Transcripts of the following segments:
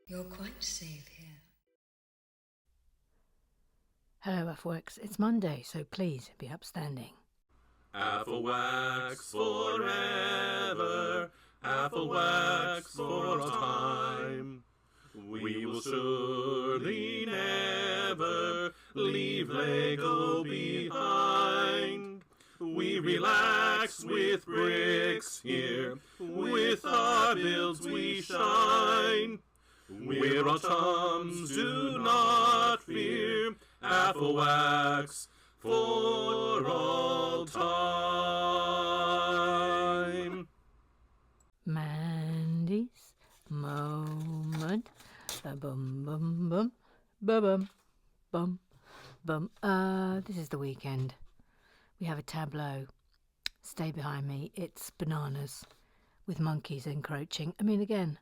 You're quite safe here. Hello, F-Works. It's Monday, so please be upstanding. Wax forever, wax for a time. We will surely never leave Lego behind. We relax with bricks here, with our builds we shine. We're all chums, do not fear, wax for all time. Mandy's moment. Bum bum bum bum bum bum. This is the weekend. We have a tableau. Stay behind me. It's bananas with monkeys encroaching. I mean, again,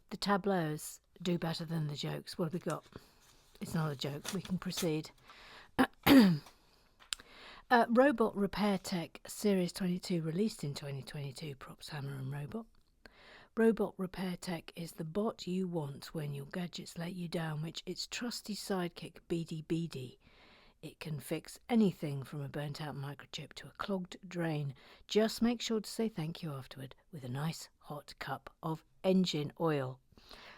the tableaus do better than the jokes. What have we got? It's not a joke. We can proceed. Robot Repair Tech Series 22 released in 2022. Props Hammer and Robot. Robot Repair Tech is the bot you want when your gadgets let you down, which its trusty sidekick BD. It can fix anything from a burnt-out microchip to a clogged drain. Just make sure to say thank you afterward with a nice hot cup of engine oil.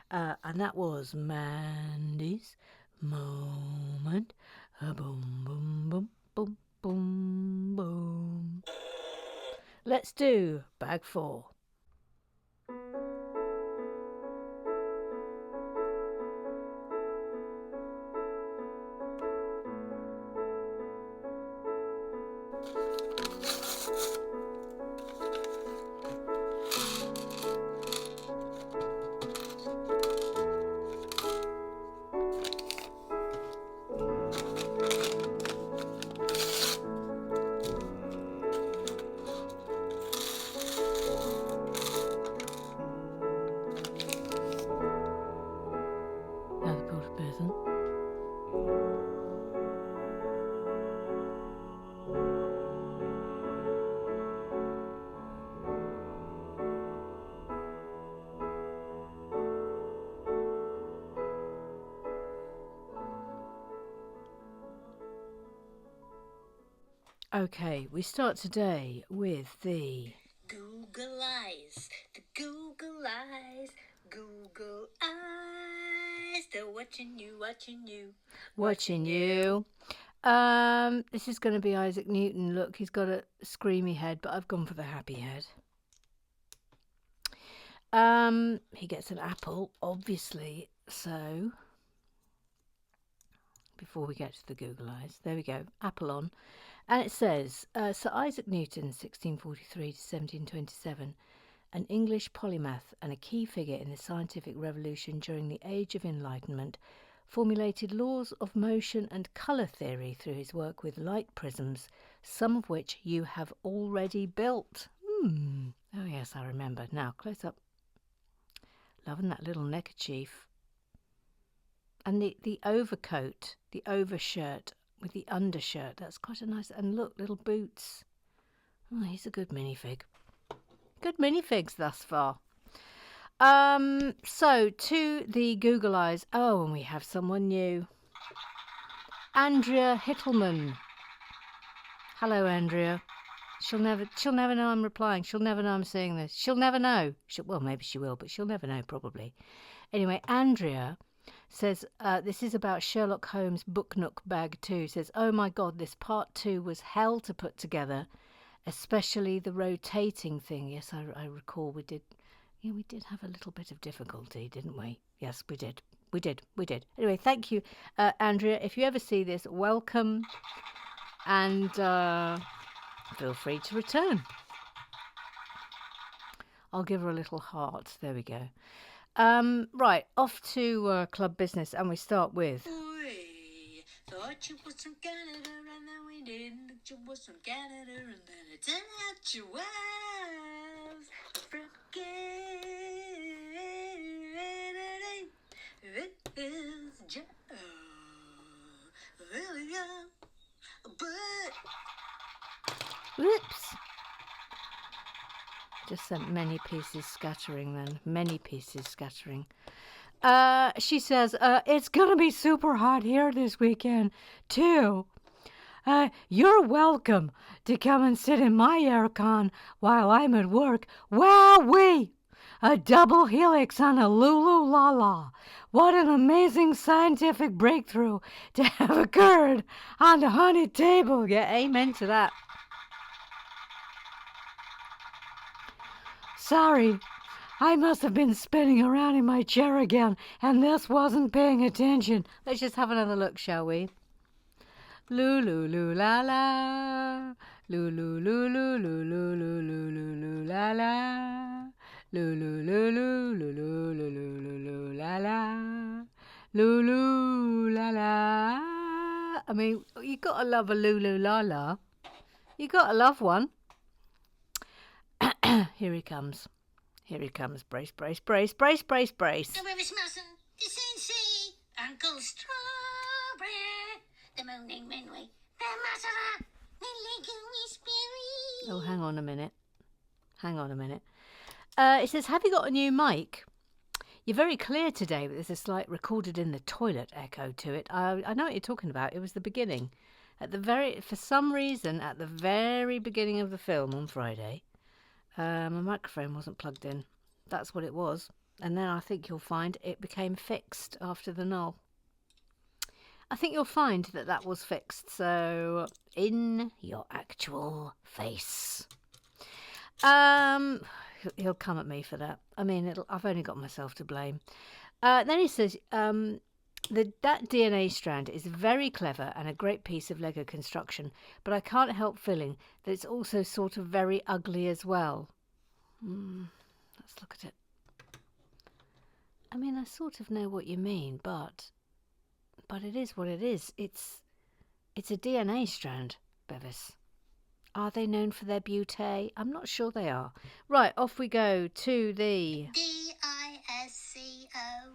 And that was Mandy's moment. Boom, boom, boom, boom, boom, boom. Let's do bag 4. Another porter person. Okay, we start today with the Google eyes, the Google eyes, Google eyes. They're watching you. This is going to be Isaac Newton. Look, he's got a screamy head, but I've gone for the happy head. He gets an apple, obviously, so before we get to the Google eyes, there we go, apple on. And it says, Sir Isaac Newton, 1643 to 1727, an English polymath and a key figure in the scientific revolution during the Age of Enlightenment, formulated laws of motion and colour theory through his work with light prisms, some of which you have already built. Oh yes, I remember. Now, close up. Loving that little neckerchief. And the overcoat, the overshirt with the undershirt, that's quite a nice... And look, little boots. Oh, he's a good minifig. Good minifigs thus far. So, to the Google eyes. Oh, and we have someone new. Andrea Hittleman. Hello, Andrea. She'll never know I'm replying. She'll never know I'm saying this. She'll never know. Well, maybe she will, but she'll never know, probably. Anyway, Andrea says, this is about Sherlock Holmes' Book Nook Bag 2. Says, oh my God, this part 2 was hell to put together, especially the rotating thing. Yes, I recall we did have a little bit of difficulty, didn't we? Yes, we did. Anyway, thank you, Andrea. If you ever see this, welcome, and feel free to return. I'll give her a little heart. There we go. Right, off to club business, and we start with... We thought you was from Canada, and then we didn't think you was from Canada, and then it turned out you was from Canada. It is Joe. William, but... Whoops! Just sent many pieces scattering then. Many pieces scattering. She says, it's gonna be super hot here this weekend, too. You're welcome to come and sit in my aircon while I'm at work. Wowee! A double helix on a Lulu Lala. What an amazing scientific breakthrough to have occurred on the haunted table. Yeah, amen to that. Sorry, I must have been spinning around in my chair again and this wasn't paying attention. Let's just have another look, shall we? Lulu Lulu la la. Lulu Lulu Lulu Lulu la la. Lulu Lulu Lulu Lulu la la. Lulu la la. I mean, you gotta love a Lulu la la. You gotta love one. Here he comes. Here he comes. Brace, brace, brace, brace, brace, brace. The river smells the sensei, Uncle Strawberry, the moaning manway, the masara, the lake whispery. Oh, hang on a minute. Hang on a minute. It says, have you got a new mic? You're very clear today, but there's a slight recorded in the toilet echo to it. I know what you're talking about. It was the beginning. For some reason, at the very beginning of the film on Friday, my microphone wasn't plugged in. That's what it was. And then I think you'll find it became fixed after the null. I think you'll find that was fixed. So, in your actual face. He'll come at me for that. I mean, I've only got myself to blame. Then he says, that DNA strand is very clever and a great piece of Lego construction, but I can't help feeling that it's also sort of very ugly as well. Let's look at it. I mean, I sort of know what you mean, but it is what it is. It's a DNA strand, Bevis. Are they known for their beauty? I'm not sure they are. Right, off we go to the... D-I-S-C-O.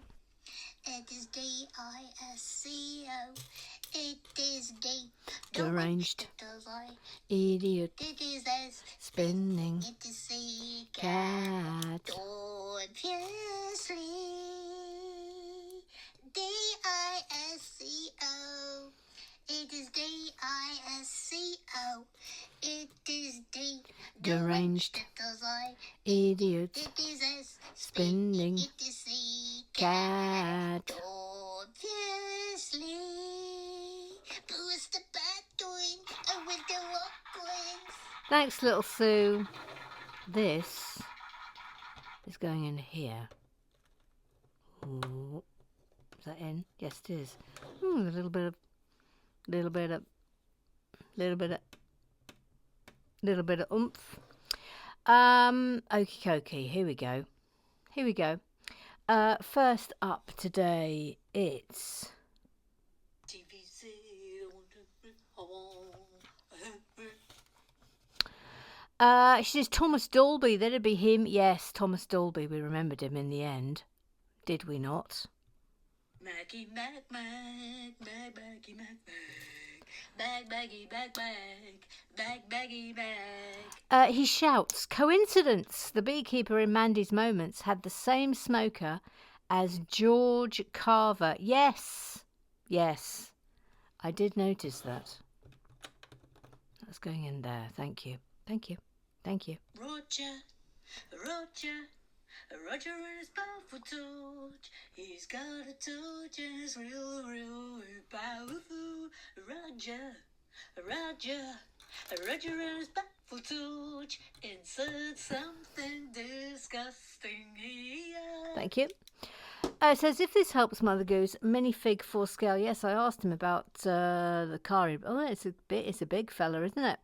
It is D-I-S-C-O. It is D. Deranged. Idiot. It is S. Spinning. It is C. Cat. Obviously. D-I-S-C-O. It is D-I-S-C-O. It is D. Deranged. It is I. Idiot. It is S. Spinning. It is C. Cat. Obviously. Who is the bad doing? With the rock wings. Thanks, little Sue. This is going in here. Ooh. Is that in? Yes, it is. A little bit of oomph. Okie dokie, here we go. First up today, it's... she says Thomas Dolby, that'd be him. Yes, Thomas Dolby, we remembered him in the end. Did we not? Maggie Mac Mac, Bag Baggy Mac Bag, Bag Baggy Bag Bag, Bag Baggy Bag. He shouts, coincidence! The beekeeper in Mandy's Moments had the same smoker as George Carver. Yes, I did notice that. That's going in there. Thank you. Roger and his powerful torch. He's got a torch and it's real powerful. Roger and his powerful torch. Insert something disgusting here. Thank you. It says, if this helps, Mother Goose, minifig 4 scale. Yes, I asked him about the car. Oh, it's a big fella, isn't it?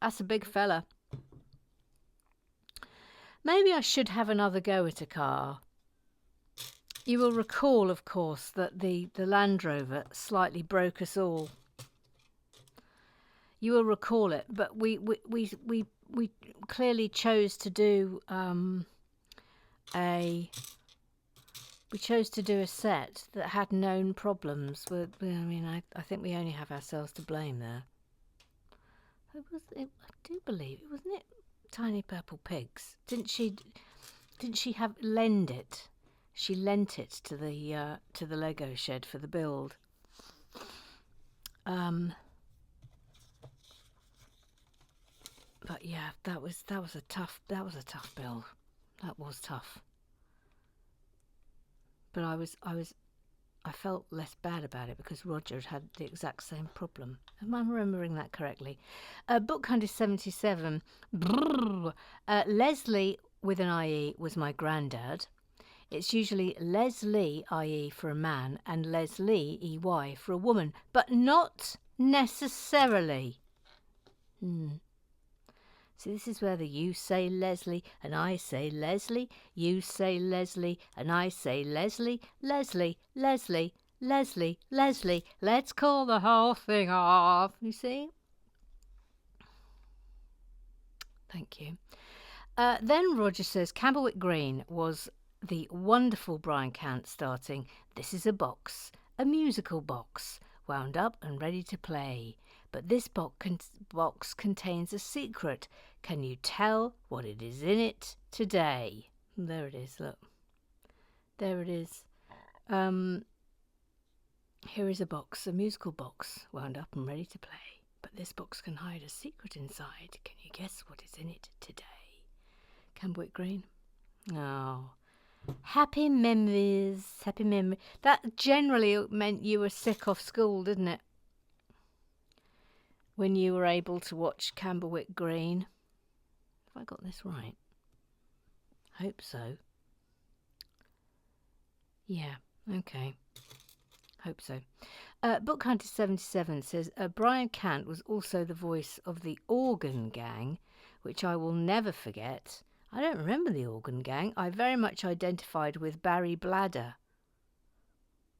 That's a big fella. Maybe I should have another go at a car. You will recall, of course, that the Land Rover slightly broke us all. You will recall it, but we clearly chose to do a set that had known problems. I think we only have ourselves to blame there. I do believe it, wasn't it? Tiny Purple Pigs. Didn't she lend it She lent it to the Lego shed for the build. But yeah, that was a tough build. That was tough. But I felt less bad about it because Roger had the exact same problem. Am I remembering that correctly? Book Hunter 77. Leslie with an IE was my granddad. It's usually Leslie, IE, for a man, and Leslie, EY, for a woman, but not necessarily. So this is where you say Leslie and I say Leslie, you say Leslie and I say Leslie, Leslie, Leslie, Leslie, Leslie. Let's call the whole thing off. You see? Thank you. Then Roger says Camberwick Green was the wonderful Brian Cant starting This Is a Box, a musical box, wound up and ready to play. But this box contains a secret. Can you tell what it is in it today? There it is, look. There it is. Here is a box, a musical box, wound up and ready to play. But this box can hide a secret inside. Can you guess what is in it today? Camberwick Green. Oh. Happy memories. Happy memories. That generally meant you were sick off school, didn't it? When you were able to watch Camberwick Green. Have I got this right? Hope so. Yeah, okay. Hope so. Book Hunter 77 says Brian Cant was also the voice of the Organ Gang, which I will never forget. I don't remember the Organ Gang. I very much identified with Barry Bladder.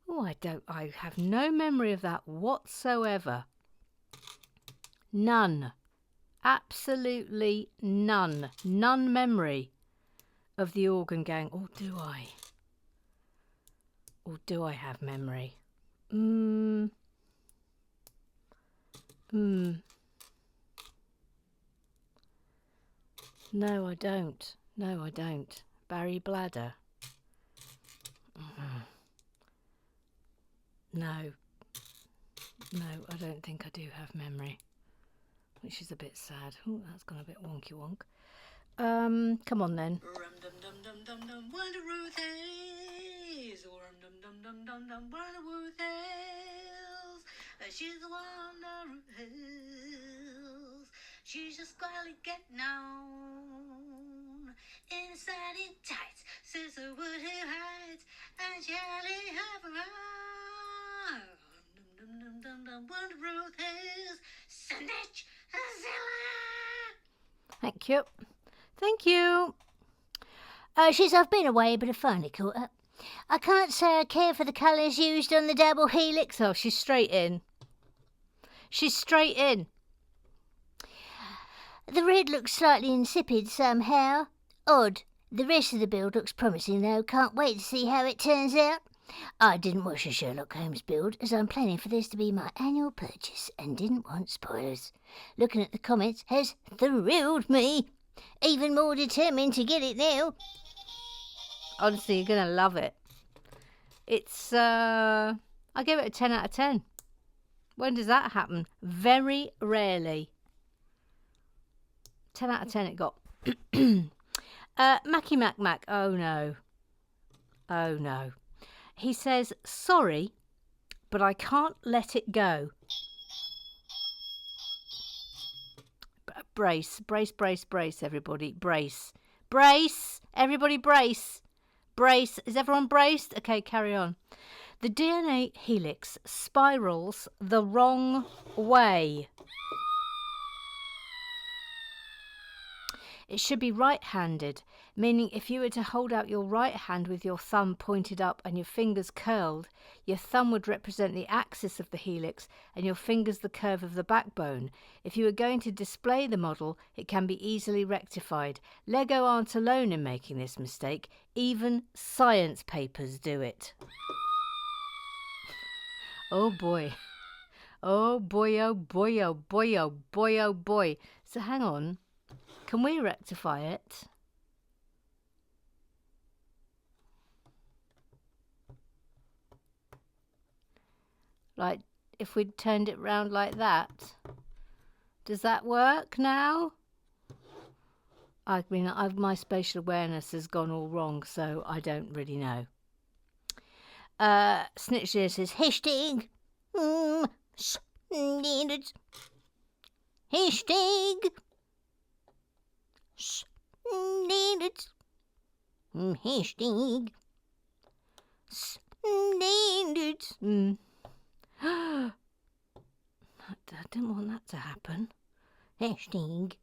Oh, I have no memory of that whatsoever. None. Absolutely none. None memory of the Organ Gang. Or do I? Or do I have memory? No, I don't. No, I don't. Barry Bladder. No. No, I don't think I do have memory. Which is a bit sad. Oh, that's gone a bit wonky wonk. Come on then. Rum dum dum dum dum dum, Wonder Ruth Hayes. Rum dum dum dum dum dum, Wonder Ruth Hayes. She's the Wonder Ruth Hayes. She's just quietly getting on in satin tights, sister would have hides, and she hardly have a run. Dum dum dum dum, Wonder Ruth Hayes. Snitch Zilla. Thank you. Thank you. I've been away, but I finally caught up. I can't say I care for the colours used on the double helix. Oh, she's straight in. She's straight in. The red looks slightly insipid somehow. Odd. The rest of the build looks promising though. Can't wait to see how it turns out. I didn't watch a Sherlock Holmes build as I'm planning for this to be my annual purchase and didn't want spoilers. Looking at the comments has thrilled me. Even more determined to get it now. Honestly, you're going to love it. It's, I give it a 10 out of 10. When does that happen? Very rarely. 10 out of 10 it got. Mackie Mac Mac. Oh no. Oh no. He says, sorry, but I can't let it go. Brace, brace, brace, brace, everybody. Brace. Brace! Everybody brace. Brace. Is everyone braced? Okay, carry on. The DNA helix spirals the wrong way. It should be right-handed, meaning if you were to hold out your right hand with your thumb pointed up and your fingers curled, your thumb would represent the axis of the helix and your fingers the curve of the backbone. If you were going to display the model, it can be easily rectified. Lego aren't alone in making this mistake. Even science papers do it. Oh boy. Oh boy, oh boy, oh boy, oh boy, oh boy. So hang on. Can we rectify it? Like, if we'd turned it round like that. Does that work now? I mean, my spatial awareness has gone all wrong, so I don't really know. Snitch here says, hashtag. Hashtag. Hashtag. Hashtag. I didn't want that to happen. Hashtag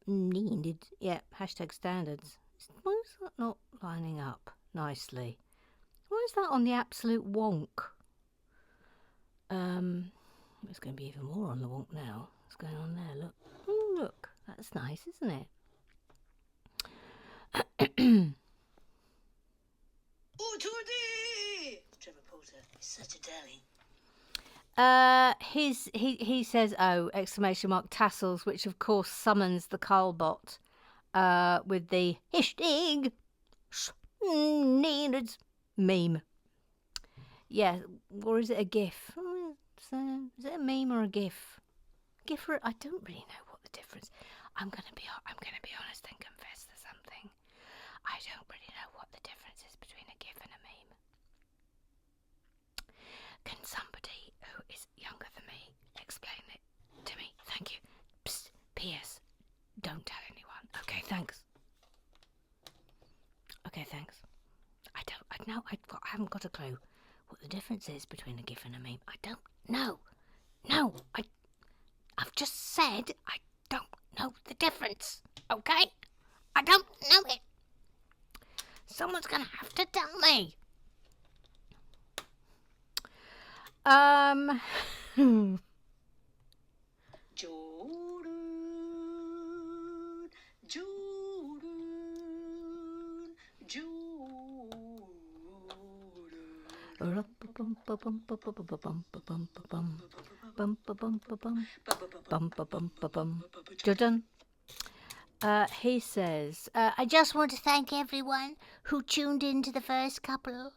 needed. Yeah, hashtag standards. Why is that not lining up nicely? Why is that on the absolute wonk? It's going to be even more on the wonk now. What's going on there? Look. Oh, look. That's nice, isn't it? Oh, Jordy! Trevor Porter is such a darling. He says, oh, exclamation mark, tassels, which of course summons the Carlbot with the hashtag needed meme. Yeah, or is it a GIF? Is it a meme or a GIF? GIF or I don't really know what the difference. I'm gonna be honest and confess to something. I don't really know what the difference is between a GIF and a meme. Can somebody who is younger than me explain it to me? Thank you. Psst. P.S. Don't tell anyone. Okay, thanks. Okay, thanks. I haven't got a clue what the difference is between a GIF and a meme. I don't know. No, I've just said I don't know the difference. Okay? I don't know it. Someone's gonna have to tell me. Jordan, Jordan, Jordan. He says, I just want to thank everyone who tuned in to the first couple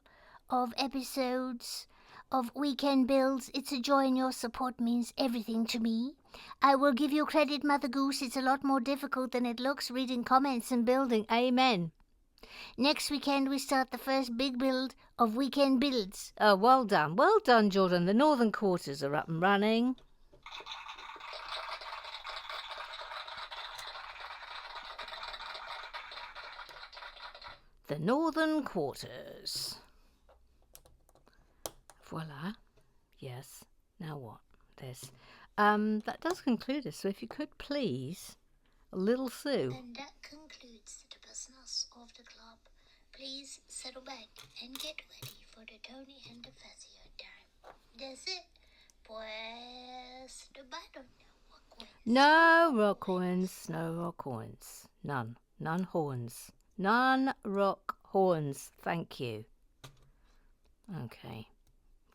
of episodes of Weekend Builds. It's a joy, and your support means everything to me. I will give you credit, Mother Goose. It's a lot more difficult than it looks reading comments and building. amen. Next weekend we start the first big build of Weekend Builds. Oh, well done. Well done, Jordan. The northern quarters are up and running. The northern quarters. Voila. Yes. Now what? This. That does conclude us. So if you could please, a little Sue. And that concludes the business of the club. Please settle back and get ready for the Tony and the Fazio time. That's it. Pues the button. No rock horns. No rock horns. None. None horns. None rock horns. Thank you. Okay.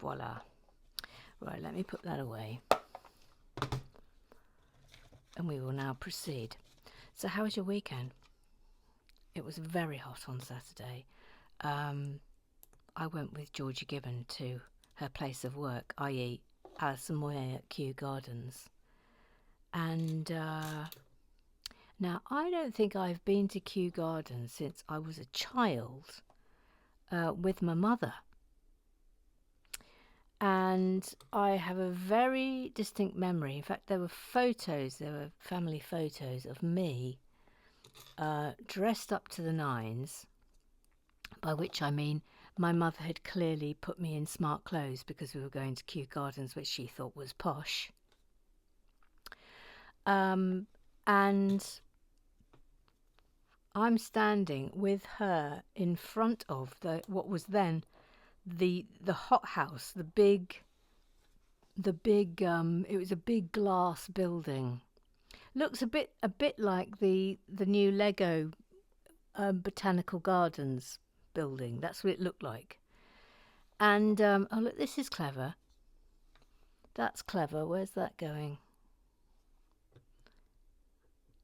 Voila. Right, let me put that away. And we will now proceed. So how was your weekend? It was very hot on Saturday. I went with Georgie Gibbon to her place of work, i.e. Alison Moyer at Kew Gardens. And now I don't think I've been to Kew Gardens since I was a child with my mother. And I have a very distinct memory. In fact, there were family photos of me dressed up to the nines, by which I mean my mother had clearly put me in smart clothes because we were going to Kew Gardens, which she thought was posh. And I'm standing with her in front of what was then the hothouse, it was a big glass building. Looks a bit like the new Lego Botanical Gardens building. That's what it looked like. And oh look, this is clever. That's clever. Where's that going?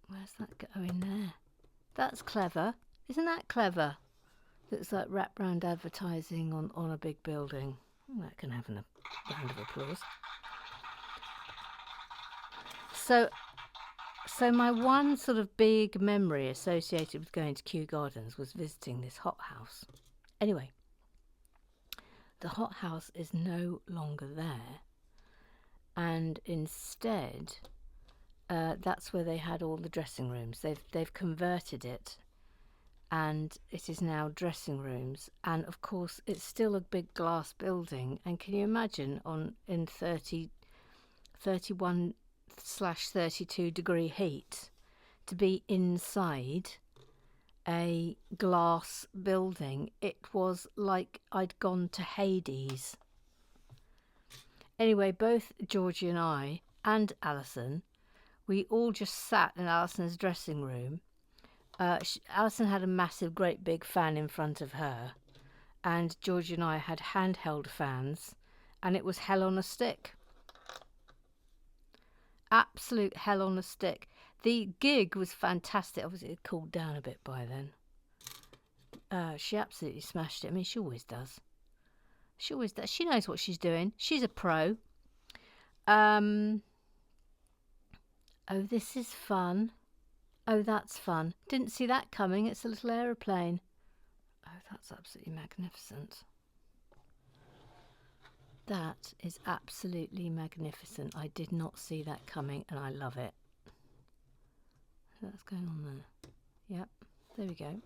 Where's that going there? That's clever. Isn't that clever? That's like wraparound advertising on a big building. That can have a round of applause. So my one sort of big memory associated with going to Kew Gardens was visiting this hothouse. Anyway, the hothouse is no longer there, and instead, that's where they had all the dressing rooms. They've converted it, and it is now dressing rooms. And of course, it's still a big glass building. And can you imagine in 31/32 degree heat to be inside a glass building? It was like I'd gone to Hades. Anyway, both Georgie and I and Alison, we all just sat in Alison's dressing room. Alison had a massive, great big fan in front of her, and Georgie and I had handheld fans, and it was hell on a stick. Absolute hell on a stick. The gig was fantastic. Obviously, it cooled down a bit by then. She absolutely smashed it. I mean, she always does. She always does. She knows what she's doing. She's a pro. Oh, this is fun. Oh, that's fun. Didn't see that coming. It's a little aeroplane. Oh, that's absolutely magnificent. That is absolutely magnificent. I did not see that coming, and I love it. What's going on there? Yep, there we go.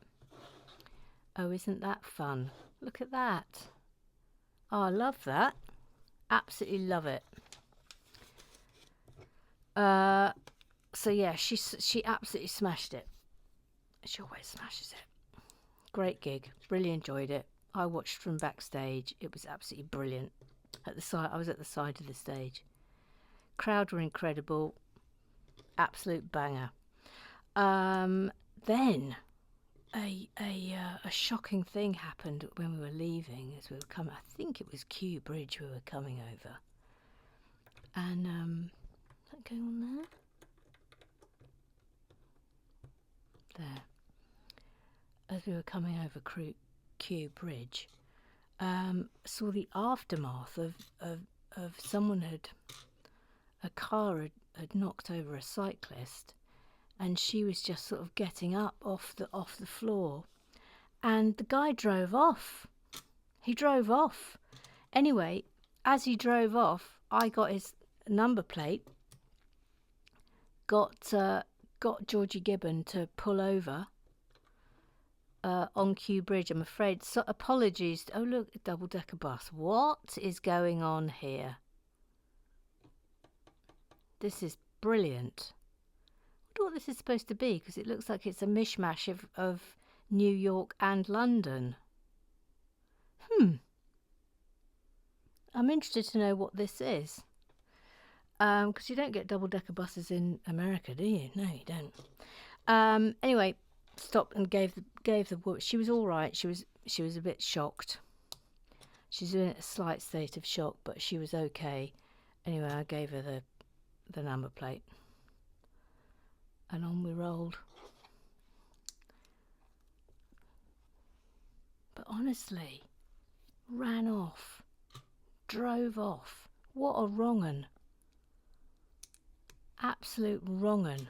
Oh, isn't that fun? Look at that. Oh, I love that. Absolutely love it. So yeah, she absolutely smashed it. She always smashes it. Great gig. Really enjoyed it. I watched from backstage. It was absolutely brilliant. At the side, I was at the side of the stage. Crowd were incredible. Absolute banger. Then a shocking thing happened when we were leaving as we were coming. I think it was Kew Bridge we were coming over. And is that going on there? There. As we were coming over Kew Bridge, saw the aftermath of someone a car had knocked over a cyclist, and she was just sort of getting up off the floor, and the guy drove off. He drove off. Anyway, as he drove off, I got his number plate, got Georgie Gibbon to pull over on Kew Bridge, I'm afraid. So apologies. Oh, look, a double-decker bus. What is going on here? This is brilliant. I wonder what this is supposed to be, because it looks like it's a mishmash of New York and London. I'm interested to know what this is. Because you don't get double-decker buses in America, do you? No, you don't. Anyway, stopped and gave the. She was all right. She was a bit shocked. She's in a slight state of shock, but she was okay. Anyway, I gave her the number plate, and on we rolled. But honestly, ran off, drove off. What a wrong 'un. Absolute wrong 'un.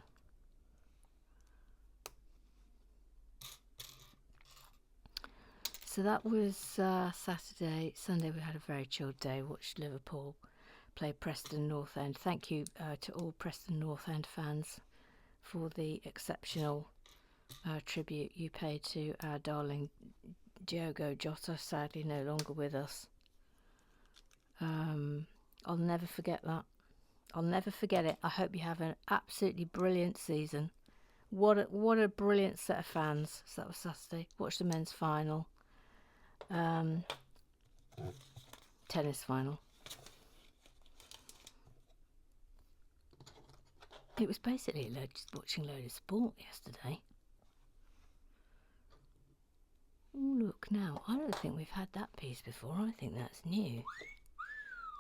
So that was Saturday. Sunday we had a very chilled day. Watched Liverpool play Preston North End. Thank you to all Preston North End fans for the exceptional tribute you paid to our darling Diogo Jota, sadly no longer with us. I'll never forget that. I'll never forget it. I hope you have an absolutely brilliant season. What a brilliant set of fans. So that was Saturday. Watched the men's final. Tennis final. It was basically just watching a load of sport yesterday. Oh, look now. I don't think we've had that piece before. I think that's new.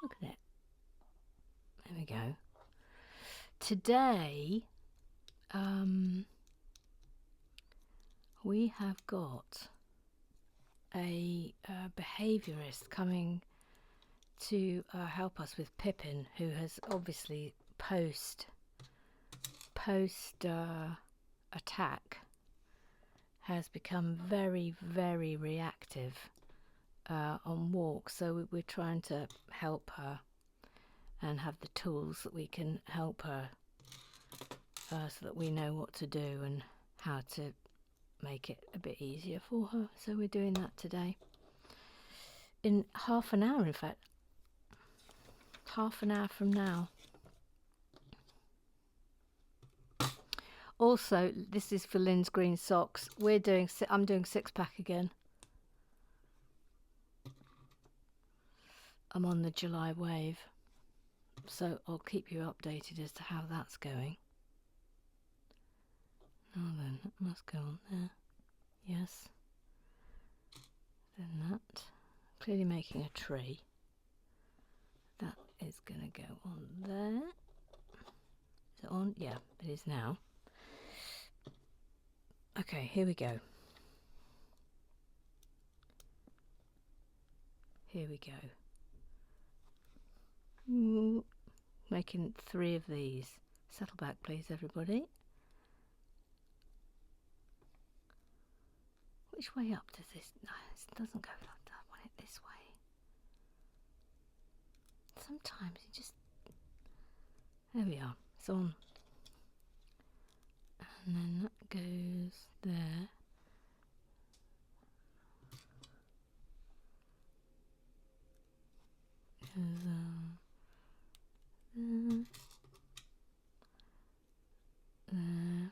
Look at it. There we go. Today, we have got a behaviourist coming to help us with Pippin, who has obviously post attack has become very, very reactive on walks. So we're trying to help her and have the tools that we can help her, so that we know what to do and how to make it a bit easier for her. So we're doing that today. In half an hour, in fact. Half an hour from now. Also, this is for Lynn's green socks. I'm doing 6-pack again. I'm on the July wave, so I'll keep you updated as to how that's going. Now then, that must go on there. Yes. Then that. Clearly making a tree. That is going to go on there. Is it on? Yeah, it is now. Okay, here we go. Here we go. Ooh, making 3 of these. Settle back, please, everybody. Which way up does this? No, it doesn't go like that. I want it this way. Sometimes you just... There we are. It's on. And then that goes there. Goes there. There.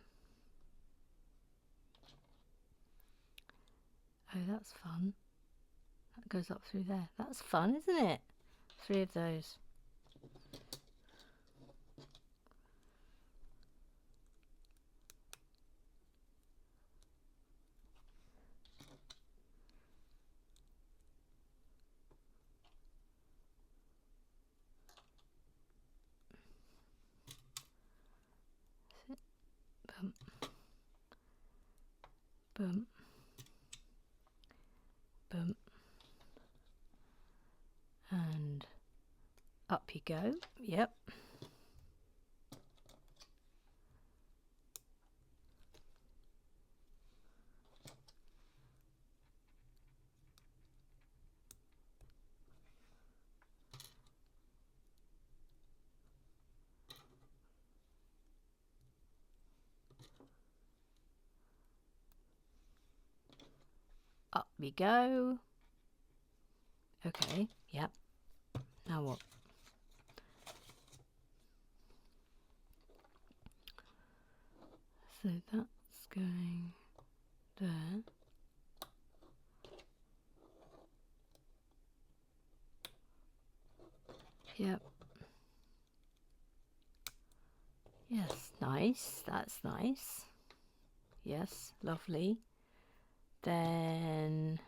Oh, that's fun. That goes up through there. That's fun, isn't it? 3 of those. Bump. Bump. Bump. And up you go. Yep. Up we go. Okay, yep. Now what? So that's going there. Yep. Yes, nice. That's nice. Yes, lovely. Then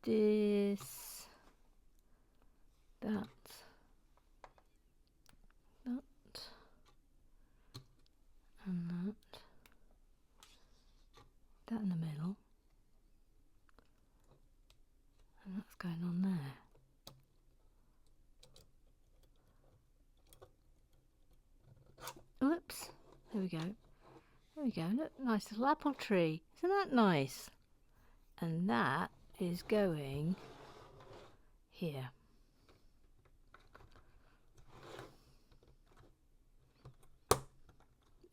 this, that, and that in the middle, and that's going on there. Oops, there we go. There we go. Look, nice little apple tree. Isn't that nice? And that is going here.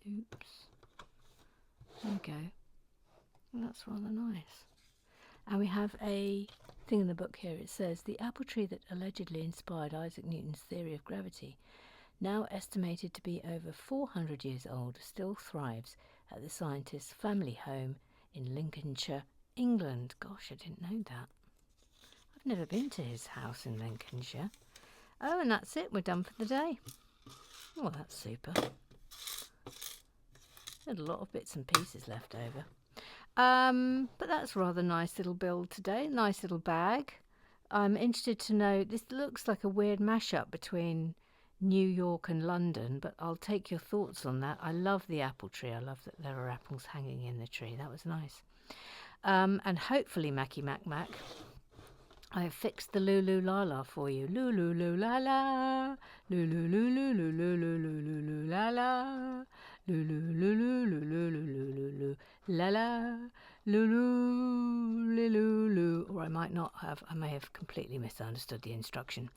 Oops. There we go. Well, that's rather nice. And we have a thing in the book here. It says, the apple tree that allegedly inspired Isaac Newton's theory of gravity, now estimated to be over 400 years old, still thrives at the scientist's family home in Lincolnshire, England. Gosh, I didn't know that. I've never been to his house in Lincolnshire. Oh, and that's it. We're done for the day. Oh, that's super. Had a lot of bits and pieces left over. But that's a rather nice little build today. Nice little bag. I'm interested to know, this looks like a weird mashup between New York and London, but I'll take your thoughts on that. I love the apple tree. I love that there are apples hanging in the tree. That was nice. And hopefully, Mackie Mac Mac, I have fixed the Lulu Lala for you. Lulu la la. Lulu Lulu Lulu Lulu la la. Lulu Lulu la la. Lulu. Or I might not have. I may have completely misunderstood the instruction.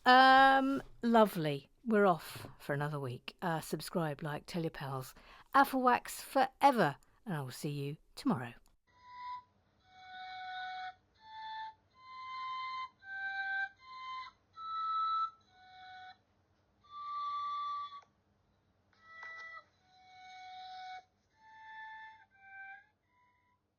Lovely. We're off for another week. Subscribe, like, tell your pals. Apple wax forever. And I will see you tomorrow.